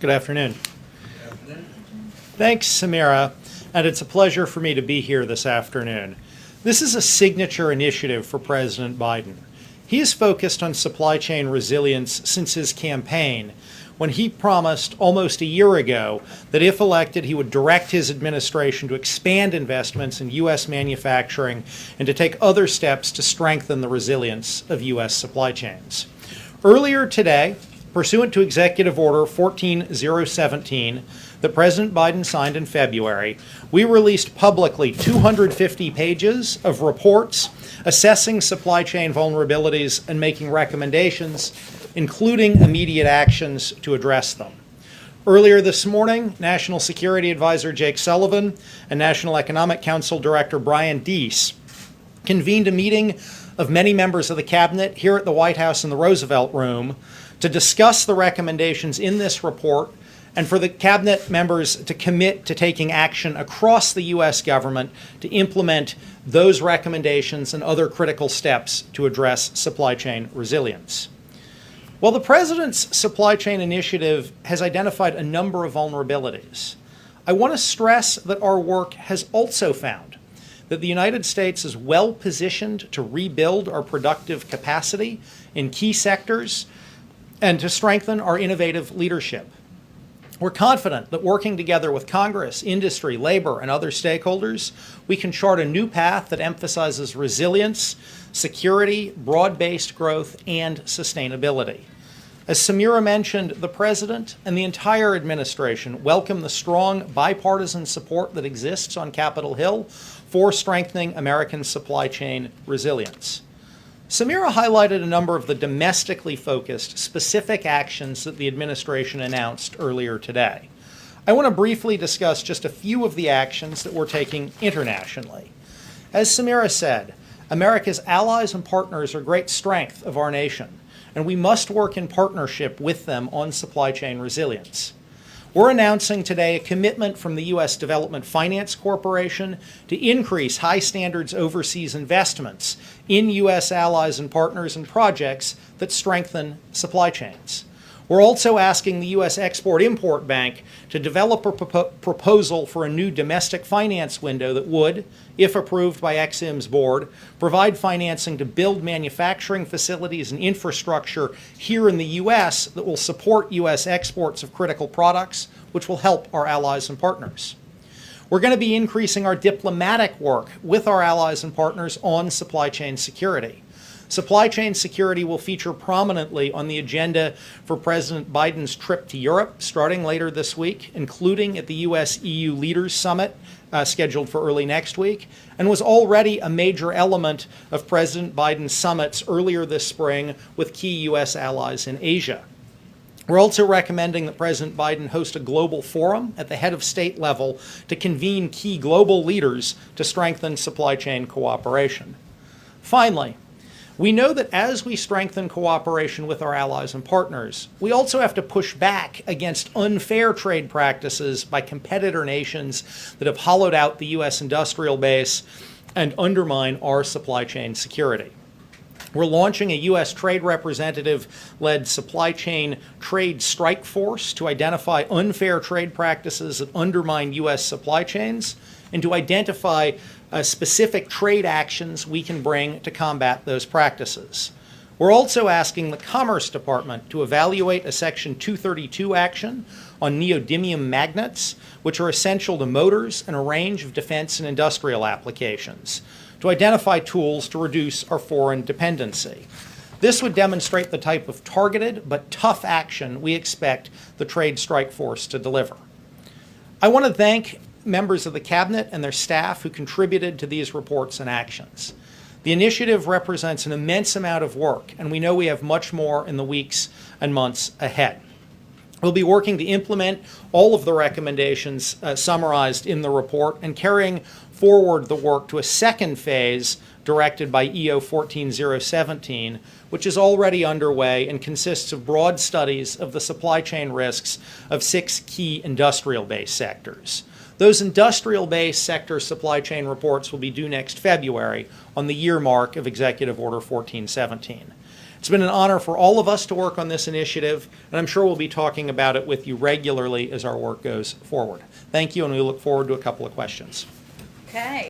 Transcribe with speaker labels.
Speaker 1: Good afternoon. Thanks, Samira, and it's a pleasure for me to be here this afternoon. This is a signature initiative for President Biden. He has focused on supply chain resilience since his campaign, when he promised almost a year ago that if elected, he would direct his administration to expand investments in U.S. manufacturing and to take other steps to strengthen the resilience of U.S. supply chains. Earlier today, pursuant to Executive Order 14017 that President Biden signed in February, we released publicly 250 pages of reports assessing supply chain vulnerabilities and making recommendations, including immediate actions to address them. Earlier this morning, National Security Advisor Jake Sullivan and National Economic Council Director Brian Deese convened a meeting of many members of the Cabinet here at the White House in the Roosevelt Room to discuss the recommendations in this report and for the Cabinet members to commit to taking action across the U.S. government to implement those recommendations and other critical steps to address supply chain resilience. While the President's supply chain initiative has identified a number of vulnerabilities, I want to stress that our work has also found that the United States is well positioned to rebuild our productive capacity in key sectors and to strengthen our innovative leadership. We're confident that working together with Congress, industry, labor, and other stakeholders, we can chart a new path that emphasizes resilience, security, broad-based growth, and sustainability. As Samira mentioned, the President and the entire administration welcome the strong bipartisan support that exists on Capitol Hill for strengthening American supply chain resilience. Samira highlighted a number of the domestically focused specific actions that the administration announced earlier today. I want to briefly discuss just a few of the actions that we're taking internationally. As Samira said, America's allies and partners are great strength of our nation, and we must work in partnership with them on supply chain resilience. We're announcing today a commitment from the U.S. Development Finance Corporation to increase high standards overseas investments in U.S. allies and partners and projects that strengthen supply chains. We're also asking the U.S. Export-Import Bank to develop a proposal for a new domestic finance window that would, if approved by EXIM's board, provide financing to build manufacturing facilities and infrastructure here in the U.S. that will support U.S. exports of critical products, which will help our allies and partners. We're going to be increasing our diplomatic work with our allies and partners on supply chain security. Supply chain security will feature prominently on the agenda for President Biden's trip to Europe starting later this week, including at the U.S.-EU Leaders Summit scheduled for early next week, and was already a major element of President Biden's summits earlier this spring with key U.S. allies in Asia. We're also recommending that President Biden host a global forum at the head of state level to convene key global leaders to strengthen supply chain cooperation. Finally, we know that as we strengthen cooperation with our allies and partners, we also have to push back against unfair trade practices by competitor nations that have hollowed out the U.S. industrial base and undermine our supply chain security. We're launching a U.S. trade representative-led supply chain trade strike force to identify unfair trade practices that undermine U.S. supply chains and to identify specific trade actions we can bring to combat those practices. We're also asking the Commerce Department to evaluate a Section 232 action on neodymium magnets, which are essential to motors and a range of defense and industrial applications, to identify tools to reduce our foreign dependency. This would demonstrate the type of targeted but tough action we expect the Trade Strike Force to deliver. I want to thank members of the Cabinet and their staff who contributed to these reports and actions. The initiative represents an immense amount of work, and we know we have much more in the weeks and months ahead. We'll be working to implement all of the recommendations summarized in the report and carrying forward the work to a second phase directed by EO 14017, which is already underway and consists of broad studies of the supply chain risks of 6 key industrial-based sectors. Those industrial-based sector supply chain reports will be due next February on the year mark of Executive Order 1417. It's been an honor for all of us to work on this initiative, and I'm sure we'll be talking about it with you regularly as our work goes forward. Thank you, and we look forward to a couple of questions.
Speaker 2: Okay.